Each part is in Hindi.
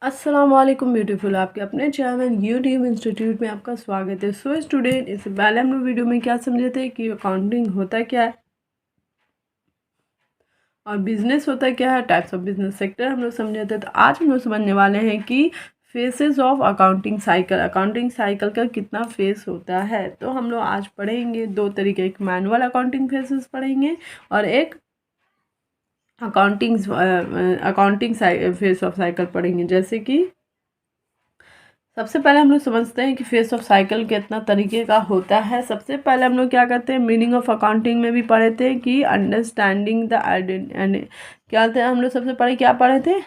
अस्सलाम वालेकुम ब्यूटीफुल, आपके अपने चैनल यूट्यूब इंस्टीट्यूट में आपका स्वागत है। सो स्टूडेंट, इससे पहले हम लोग वीडियो में क्या समझे थे कि अकाउंटिंग होता क्या है और बिजनेस होता क्या है, टाइप्स ऑफ बिजनेस सेक्टर हम लोग समझे थे। तो आज हम लोग समझने वाले हैं कि faces of accounting cycle, accounting cycle का कितना फेस होता है। तो हम लोग आज पढ़ेंगे दो तरीके, एक मैनुअल अकाउंटिंग फेसेस पढ़ेंगे और एक अकाउंटिंग फेस ऑफ साइकिल पढ़ेंगे। जैसे कि सबसे पहले हम लोग समझते हैं कि फेस ऑफ साइकिल कितना तरीके का होता है। सबसे पहले हम लोग क्या करते हैं, मीनिंग ऑफ अकाउंटिंग में भी पढ़े थे कि अंडरस्टैंडिंग द क्या थे हम लोग, सबसे पहले क्या पढ़े थे,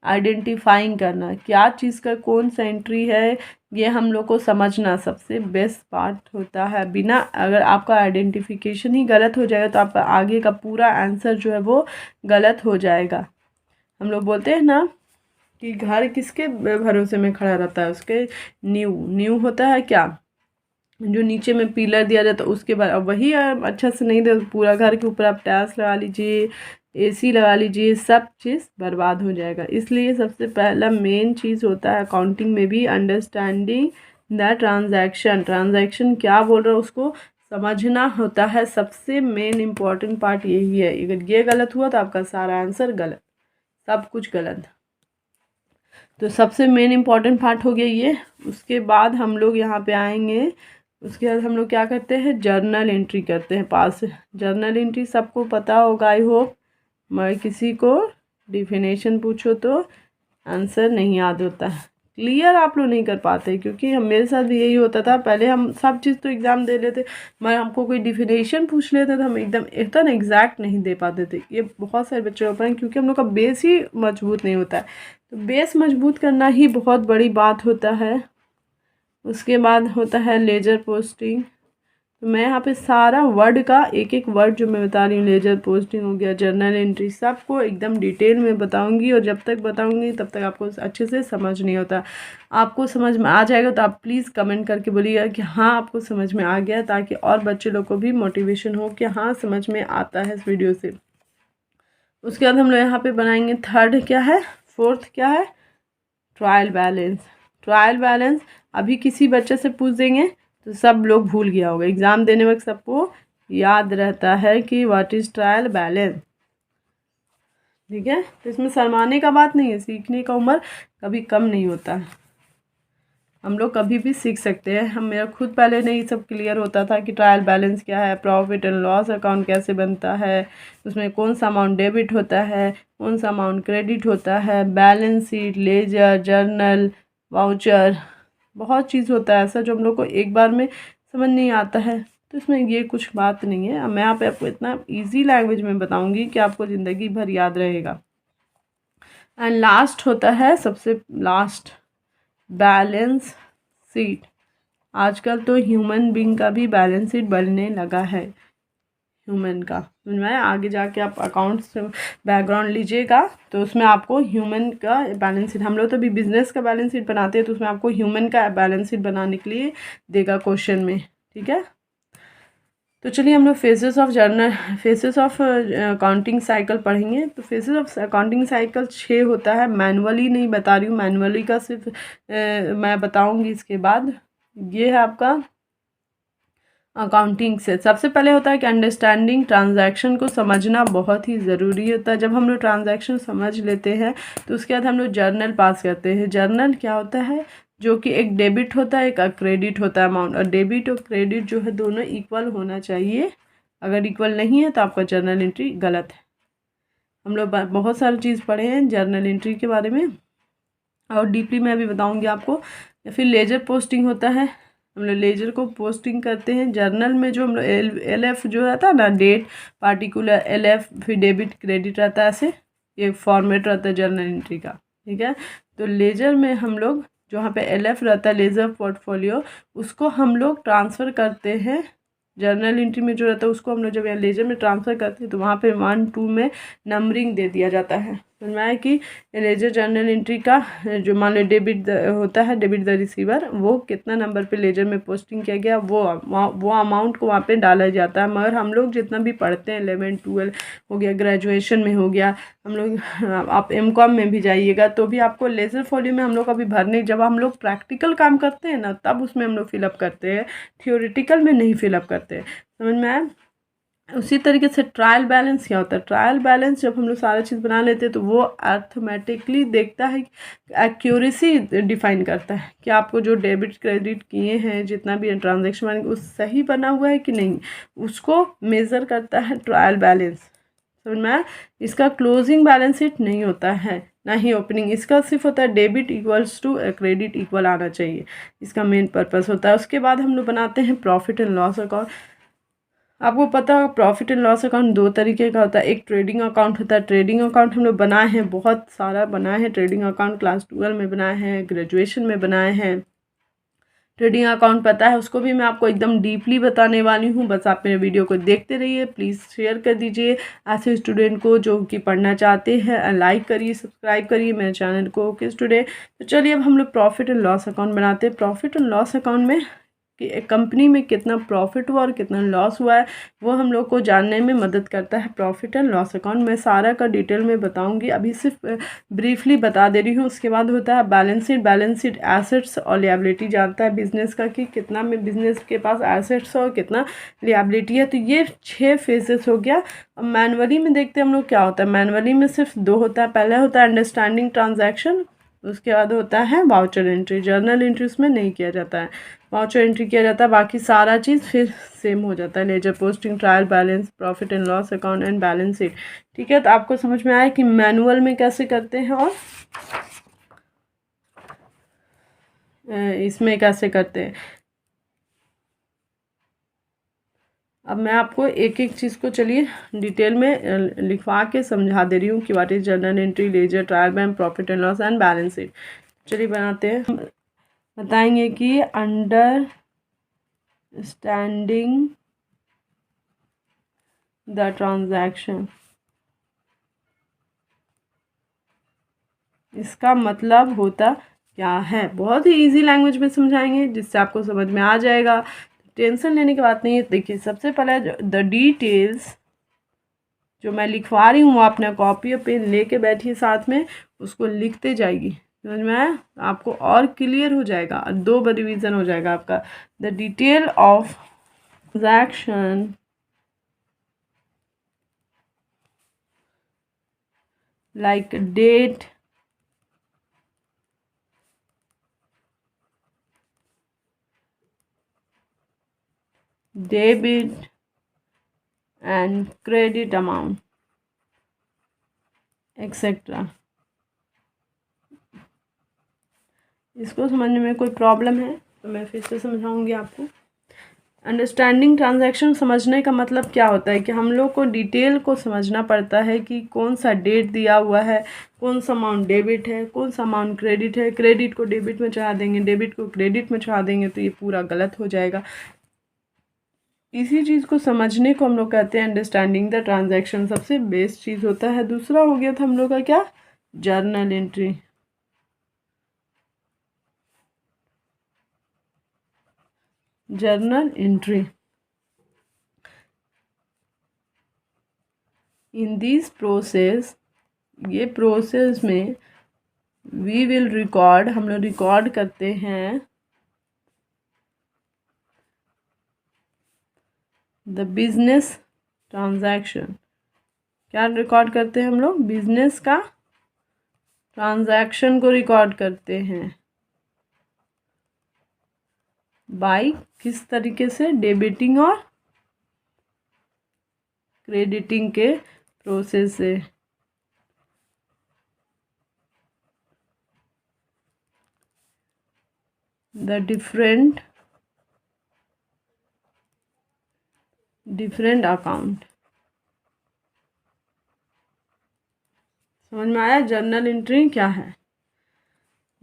आइडेंटिफाइंग करना, क्या चीज़ का कौन सा एंट्री है, ये हम लोग को समझना सबसे बेस्ट पार्ट होता है। बिना अगर आपका आइडेंटिफिकेशन ही गलत हो जाएगा तो आपका आगे का पूरा आंसर जो है वो गलत हो जाएगा। हम लोग बोलते हैं ना कि घर किसके भरोसे में खड़ा रहता है, उसके नींव होता है क्या, जो नीचे में पिलर दिया जाता है उसके बाद, अब वही अच्छा से नहीं दे पूरा घर के ऊपर आप टाइल्स लगा लीजिए, एसी लगा लीजिए, सब चीज़ बर्बाद हो जाएगा। इसलिए सबसे पहला मेन चीज़ होता है अकाउंटिंग में भी अंडरस्टैंडिंग द ट्रांजैक्शन क्या बोल रहा है उसको समझना होता है। सबसे मेन इम्पॉर्टेंट पार्ट यही है। अगर ये गलत हुआ तो आपका सारा आंसर गलत, सब कुछ गलत। तो सबसे मेन इम्पॉर्टेंट पार्ट हो गया ये। उसके बाद हम लोग यहाँ पे आएंगे, उसके बाद हम लोग क्या करते हैं, जर्नल एंट्री करते हैं। पास जर्नल एंट्री सबको पता होगा आई होप, मगर किसी को डिफिनेशन पूछो तो आंसर नहीं याद होता है, क्लियर आप लोग नहीं कर पाते। क्योंकि हम मेरे साथ भी यही होता था, पहले हम सब चीज़ तो एग्ज़ाम दे लेते मगर हमको कोई डिफिनेशन पूछ लेते तो हम एकदम इतना एग्जैक्ट नहीं दे पाते थे। ये बहुत सारे बच्चे हो पाए क्योंकि हम लोग का बेस ही मजबूत नहीं होता है। तो बेस मजबूत करना ही बहुत बड़ी बात होता है। उसके बाद होता है लेजर पोस्टिंग। तो मैं यहाँ पे सारा वर्ड का एक एक वर्ड जो मैं बता रही हूँ, लेजर पोस्टिंग हो गया, जर्नल एंट्री, सबको एकदम डिटेल में बताऊंगी। और जब तक बताऊंगी तब तक आपको अच्छे से समझ नहीं होता। आपको समझ में आ जाएगा तो आप प्लीज़ कमेंट करके बोलिएगा कि हाँ आपको समझ में आ गया, ताकि और बच्चे लोग को भी मोटिवेशन हो कि हाँ समझ में आता है इस वीडियो से। उसके बाद हम लोग यहाँ पे बनाएंगे थर्ड क्या है, फोर्थ क्या है, ट्रायल बैलेंस। ट्रायल बैलेंस अभी किसी बच्चे से पूछ देंगे तो सब लोग भूल गया होगा, एग्ज़ाम देने वक्त सबको याद रहता है कि व्हाट इज़ ट्रायल बैलेंस। ठीक है, तो इसमें शर्माने का बात नहीं है, सीखने का उम्र कभी कम नहीं होता है, हम लोग कभी भी सीख सकते हैं। हम मेरा खुद पहले नहीं सब क्लियर होता था कि ट्रायल बैलेंस क्या है, प्रॉफिट एंड लॉस अकाउंट कैसे बनता है, उसमें कौन सा अमाउंट डेबिट होता है, कौन सा अमाउंट क्रेडिट होता है, balance sheet, ledger, journal, voucher, बहुत चीज़ होता है ऐसा जो हम लोग को एक बार में समझ नहीं आता है। तो इसमें ये कुछ बात नहीं है। मैं यहाँ पे आपको इतना ईजी लैंग्वेज में बताऊँगी कि आपको ज़िंदगी भर याद रहेगा। एंड लास्ट होता है, सबसे लास्ट, बैलेंस शीट। आजकल तो ह्यूमन बीइंग का भी बैलेंस शीट बनने लगा है, ह्यूमन का। मैं आगे जाके आप अकाउंट्स से बैकग्राउंड लीजिएगा तो उसमें आपको ह्यूमन का बैलेंस शीट, हम लोग तो भी बिजनेस का बैलेंस शीट बनाते हैं तो उसमें आपको ह्यूमन का बैलेंस शीट बनाने के लिए देगा क्वेश्चन में। ठीक है, तो चलिए हम लोग फेसेस ऑफ अकाउंटिंग साइकिल पढ़ेंगे। तो फेसेस ऑफ अकाउंटिंग साइकिल 6 होता है। मैनुअली नहीं बता रही हूँ, मैनुअली का सिर्फ मैं बताऊँगी इसके बाद। ये है आपका अकाउंटिंग से सबसे पहले होता है कि अंडरस्टैंडिंग, ट्रांजैक्शन को समझना बहुत ही ज़रूरी होता है। जब हम लोग ट्रांजैक्शन समझ लेते हैं तो उसके बाद हम लोग जर्नल पास करते हैं। जर्नल क्या होता है, जो कि एक डेबिट होता है, एक क्रेडिट होता है अमाउंट, और डेबिट और क्रेडिट जो है दोनों इक्वल होना चाहिए। अगर इक्वल नहीं है तो आपका जर्नल एंट्री गलत है। हम लोग बहुत सारी चीज़ पढ़े हैं जर्नल एंट्री के बारे में और डीपली मैं अभी बताऊँगी आपको। या फिर लेजर पोस्टिंग होता है, हम लोग लेजर को पोस्टिंग करते हैं। जर्नल में जो हम लोग एल एफ जो रहता है ना, डेट पार्टिकुलर, एल एफ फिर डेबिट क्रेडिट रहता है, ऐसे ये फॉर्मेट रहता है जर्नल एंट्री का। ठीक है, तो लेजर में हम लोग जो यहाँ पे एल एफ रहता है, लेजर पोर्टफोलियो, उसको हम लोग ट्रांसफ़र करते हैं। जर्नल एंट्री में जो रहता है उसको हम लोग जब यहाँ लेजर में ट्रांसफ़र करते हैं तो वहाँ पे 1 2 में नंबरिंग दे दिया जाता है। समझ में आया कि लेजर जर्नल एंट्री का जो मान लो डेबिट होता है, डेबिट द रिसीवर, वो कितना नंबर पे लेजर में पोस्टिंग किया गया वो अमाउंट को वहाँ पे डाला जाता है। मगर हम लोग जितना भी पढ़ते हैं 11 12 हो गया, ग्रेजुएशन में हो गया, हम लोग आप एमकॉम में भी जाइएगा तो भी आपको लेजर फॉलियो में हम लोग अभी भरने, जब हम लोग प्रैक्टिकल काम करते हैं ना तब उसमें हम लोग फिलअप करते हैं, थियोरिटिकल में नहीं फिलअप करते हैं। समझ में आया। उसी तरीके से ट्रायल बैलेंस क्या होता है, ट्रायल बैलेंस जब हम लोग सारा चीज़ बना लेते हैं तो वो अर्थमेटिकली देखता है, एक्यूरेसी डिफाइन करता है कि आपको जो डेबिट क्रेडिट किए हैं जितना भी ट्रांजैक्शन बनेंगे उस सही बना हुआ है कि नहीं, उसको मेज़र करता है ट्रायल बैलेंस। समझ में आया। इसका क्लोजिंग बैलेंस शीट नहीं होता है, ना ही ओपनिंग, इसका सिर्फ होता है debit equals to credit equal आना चाहिए, इसका मेन पर्पस होता है। उसके बाद हम लोग बनाते हैं प्रॉफिट एंड लॉस अकाउंट। आपको पता होगा प्रॉफिट एंड लॉस अकाउंट दो तरीके का होता है, एक ट्रेडिंग अकाउंट होता है। ट्रेडिंग अकाउंट हम लोग बनाए हैं, बहुत सारा बनाए हैं ट्रेडिंग अकाउंट, क्लास 12 में बनाए हैं, ग्रेजुएशन में बनाए हैं। ट्रेडिंग अकाउंट पता है उसको भी मैं आपको एकदम डीपली बताने वाली हूँ, बस आप मेरे वीडियो को देखते रहिए। प्लीज़ शेयर कर दीजिए ऐसे स्टूडेंट को जो कि पढ़ना चाहते हैं, लाइक करिए, सब्सक्राइब करिए मेरे चैनल को। ओके स्टूडेंट, तो चलिए अब हम लोग प्रॉफिट एंड लॉस अकाउंट बनाते हैं। प्रॉफिट एंड लॉस अकाउंट में कि एक कंपनी में कितना प्रॉफिट हुआ और कितना लॉस हुआ है वो हम लोग को जानने में मदद करता है प्रॉफिट एंड लॉस अकाउंट। मैं सारा का डिटेल में बताऊंगी, अभी सिर्फ ब्रीफली बता दे रही हूँ। उसके बाद होता है balance sheet. Balance sheet assets और लिएबिलिटी जानता है बिजनेस का कि कितना में बिजनेस के पास एसेट्स और कितना लिएबिलिटी है। तो ये 6 फेजेस हो गया। अब मैनुअली में देखते हैं हम लोग क्या होता है। मैनुअली में सिर्फ 2 होता है, पहला होता है अंडरस्टैंडिंग ट्रांजैक्शन, उसके बाद होता है वाउचर एंट्री। जर्नल एंट्री उसमें नहीं किया जाता है, वाउचर एंट्री किया जाता है, बाकी सारा चीज़ फिर सेम हो जाता है। Ledger posting, trial balance, profit and loss account and balance sheet. ठीक है, तो आपको समझ में आया कि मैनुअल में कैसे करते हैं और इसमें कैसे करते हैं। अब मैं आपको एक एक चीज़ को चलिए डिटेल में लिखवा के समझा दे रही हूँ कि what is journal entry, ledger, trial balance, profit and loss and balance sheet. चलिए बनाते हैं। बताएंगे कि अंडर स्टैंडिंग द ट्रांजैक्शन, इसका मतलब होता क्या है। बहुत ही इजी लैंग्वेज में समझाएंगे जिससे आपको समझ में आ जाएगा, टेंशन लेने की बात नहीं है। देखिए सबसे पहले द डिटेल्स जो मैं लिखवा रही हूँ वो आपने कॉपी और पेन लेके बैठिए साथ में, उसको लिखते जाइए। समझ में आया, आपको और क्लियर हो जाएगा और 2 बार रिवीजन हो जाएगा आपका। The detail of transaction like date, debit and credit amount etc. इसको समझने में कोई प्रॉब्लम है तो मैं फिर से समझाऊंगी आपको। अंडरस्टैंडिंग ट्रांजैक्शन समझने का मतलब क्या होता है कि हम लोग को डिटेल को समझना पड़ता है कि कौन सा डेट दिया हुआ है, कौन सा अमाउंट डेबिट है, कौन सा अमाउंट क्रेडिट है। क्रेडिट को डेबिट में चढ़ा देंगे, डेबिट को क्रेडिट में चढ़ा देंगे तो ये पूरा गलत हो जाएगा। इसी चीज़ को समझने को हम लोग कहते हैं अंडरस्टैंडिंग द ट्रांजैक्शन, सबसे बेस्ट चीज़ होता है। दूसरा हो गया था हम लोग का क्या, journal entry. Journal entry in this process, ये प्रोसेस में वी विल रिकॉर्ड, हम लोग रिकॉर्ड करते हैं द बिजनेस ट्रांजैक्शन। क्या रिकॉर्ड करते हैं हम लोग, बिजनेस का ट्रांजैक्शन को रिकॉर्ड करते हैं। बाय किस तरीके से, डेबिटिंग और क्रेडिटिंग के प्रोसेस से। The different account. समझ में आया जर्नल एंट्री क्या है।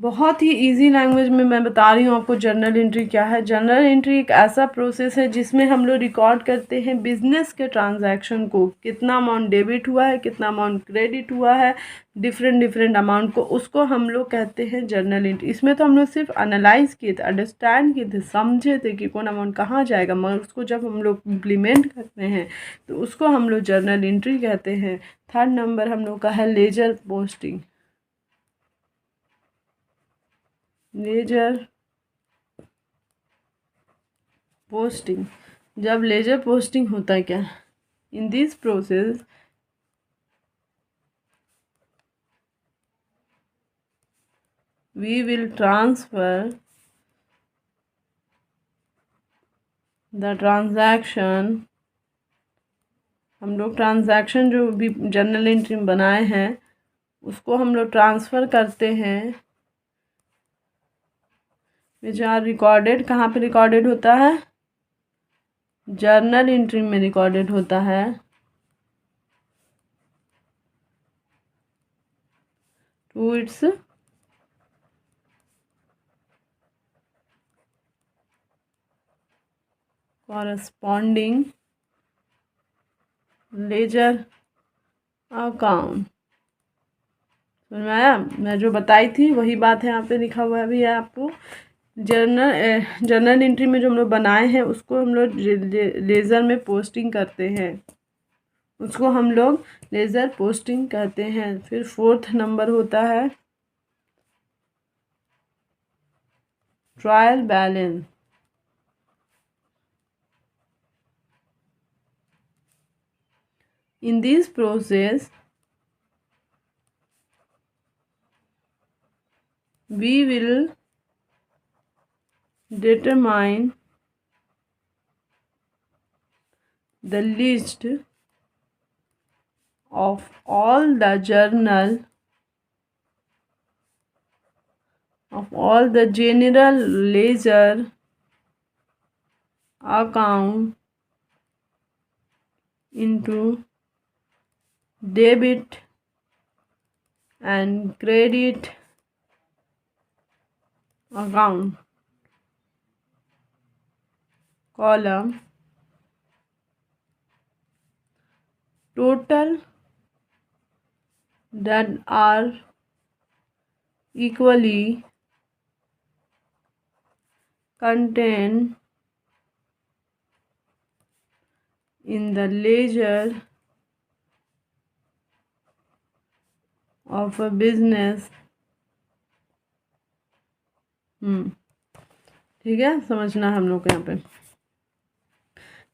बहुत ही इजी लैंग्वेज में मैं बता रही हूँ आपको जर्नल एंट्री क्या है। जर्नल एंट्री एक ऐसा प्रोसेस है जिसमें हम लोग रिकॉर्ड करते हैं बिजनेस के ट्रांजैक्शन को, कितना अमाउंट डेबिट हुआ है, कितना अमाउंट क्रेडिट हुआ है, डिफरेंट डिफरेंट अमाउंट को, उसको हम लोग कहते हैं जर्नल एंट्री। इसमें तो हम लोग सिर्फ एनालाइज किए थे, अंडरस्टैंड किए थे, समझे थे कि कौन अमाउंट कहाँ जाएगा, मगर उसको जब हम लोग इम्प्लीमेंट करते हैं तो उसको हम लोग जर्नल एंट्री कहते हैं। थर्ड नंबर हम लोग का है लेजर पोस्टिंग। लेजर पोस्टिंग, जब लेजर पोस्टिंग होता है क्या, in this process we will transfer the transaction, हम लोग ट्रांजैक्शन जो भी जर्नल एंट्री में बनाए हैं उसको हम लोग ट्रांसफ़र करते हैं, विच आर रिकॉर्डेड, कहाँ पे रिकॉर्डेड होता है, जर्नल एंट्री में रिकॉर्डेड होता है, to its corresponding ledger account. समझ में आया, मैं जो बताई थी वही बात है यहाँ पे लिखा हुआ भी है आपको। जर्नल एंट्री में जो हम लोग बनाए हैं उसको हम लोग लेज़र में पोस्टिंग करते हैं, उसको हम लोग लेज़र पोस्टिंग कहते हैं। फिर फोर्थ नंबर होता है trial balance. In this process we will determine the list of all the journal of all the general ledger account into debit and credit account column, total that are equally contained in the ledger of a business। ठीक है, समझना हम लोग को यहाँ पे।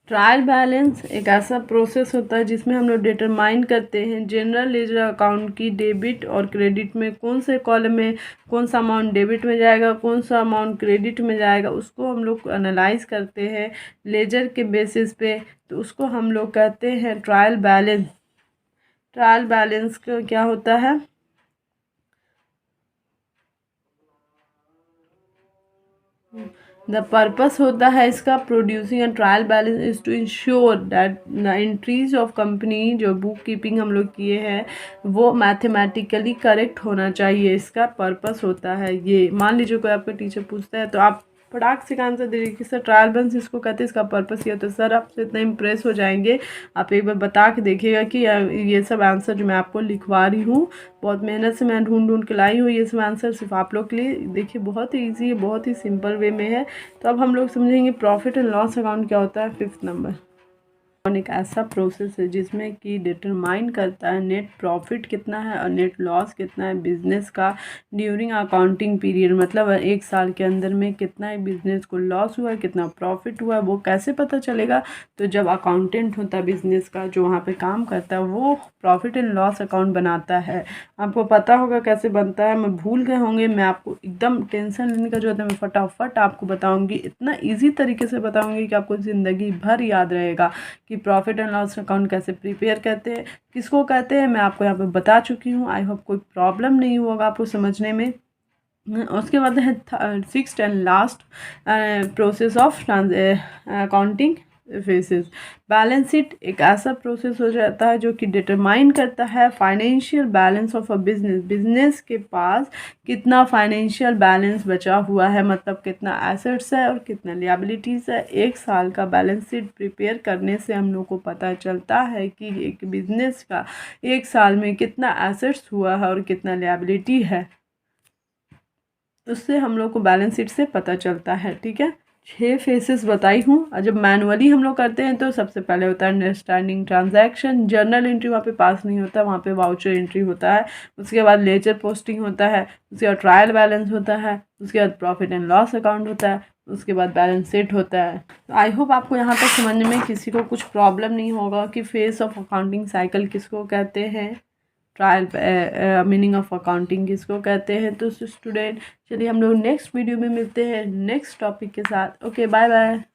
ट्रायल बैलेंस एक ऐसा प्रोसेस होता है जिसमें हम लोग डिटरमाइन करते हैं जनरल लेजर अकाउंट की डेबिट और क्रेडिट में कौन से कॉलम में कौन सा अमाउंट डेबिट में जाएगा, कौन सा अमाउंट क्रेडिट में जाएगा, उसको हम लोग एनालाइज करते हैं लेजर के बेसिस पे, तो उसको हम लोग कहते हैं ट्रायल बैलेंस। ट्रायल बैलेंस का क्या होता है, द पर्पस होता है इसका producing and trial balance is to ensure that the entries of company, जो बुक कीपिंग हम लोग किए हैं वो मैथमेटिकली करेक्ट होना चाहिए, इसका पर्पस होता है ये। मान लीजिए कोई आपका टीचर पूछता है तो आप फटाक से आंसर दे दीजिए कि सर ट्रायल बैलेंस इसको कहते हैं, इसका पर्पस ये होता है। सर आपसे इतना इम्प्रेस हो जाएंगे, आप एक बार बता के देखिएगा कि ये सब आंसर जो मैं आपको लिखवा रही हूँ बहुत मेहनत से मैं ढूंढ के लाई हूँ, ये सब आंसर सिर्फ आप लोग के लिए। देखिए बहुत ही ईजी है, बहुत ही सिंपल वे में है। तो अब हम लोग समझेंगे प्रॉफिट एंड लॉस अकाउंट क्या होता है। फिफ्थ नंबर एक ऐसा प्रोसेस है जिसमें कि डिटरमाइन करता है नेट प्रॉफिट कितना है और नेट लॉस कितना है बिजनेस का ड्यूरिंग अकाउंटिंग पीरियड, मतलब एक साल के अंदर में कितना है बिजनेस को लॉस हुआ है, कितना प्रॉफिट हुआ है, वो कैसे पता चलेगा। तो जब अकाउंटेंट होता है बिजनेस का जो वहाँ पे काम करता है वो प्रॉफिट एंड लॉस अकाउंट बनाता है। आपको पता होगा कैसे बनता है, मैं भूल गए होंगे, मैं आपको एकदम टेंशन लेने का जो होता है मैं फटाफट आपको बताऊँगी, इतना ईजी तरीके से बताऊँगी कि आपको ज़िंदगी भर याद रहेगा कि प्रॉफिट एंड लॉस अकाउंट कैसे प्रिपेयर करते हैं, किसको कहते हैं, मैं आपको यहाँ पे बता चुकी हूँ। आई होप कोई प्रॉब्लम नहीं होगा आपको समझने में। उसके बाद है sixth and last process of accounting faces. Balance sheet एक ऐसा प्रोसेस हो जाता है जो कि डिटरमाइन करता है financial balance of a business. Business के पास कितना फाइनेंशियल बैलेंस बचा हुआ है, मतलब कितना एसेट्स है और कितना लिएबिलिटीज़ है। एक साल का बैलेंस शीट प्रिपेयर करने से हम लोग को पता चलता है कि एक बिजनेस का एक साल में कितना एसेट्स हुआ है और कितना लिएबिलिटी है, उससे हम लोग को बैलेंस शीट से पता चलता है। ठीक है, 6 फेसेस बताई हूँ। और जब मैनुअली हम लोग करते हैं तो सबसे पहले होता है अंडरस्टैंडिंग ट्रांजैक्शन। जर्नल एंट्री वहाँ पे पास नहीं होता, वहाँ पे वाउचर एंट्री होता है। उसके बाद लेजर पोस्टिंग होता है, उसके बाद ट्रायल बैलेंस होता है, उसके बाद प्रॉफिट एंड लॉस अकाउंट होता है, उसके बाद बैलेंस शीट होता है। आई होप आपको यहाँ तक समझने में किसी को कुछ प्रॉब्लम नहीं होगा कि फेस ऑफ अकाउंटिंग साइकिल किसको कहते हैं, ट्रायल मीनिंग ऑफ अकाउंटिंग किसको कहते हैं। तो स्टूडेंट चलिए हम लोग नेक्स्ट वीडियो में मिलते हैं नेक्स्ट टॉपिक के साथ। Okay, bye bye.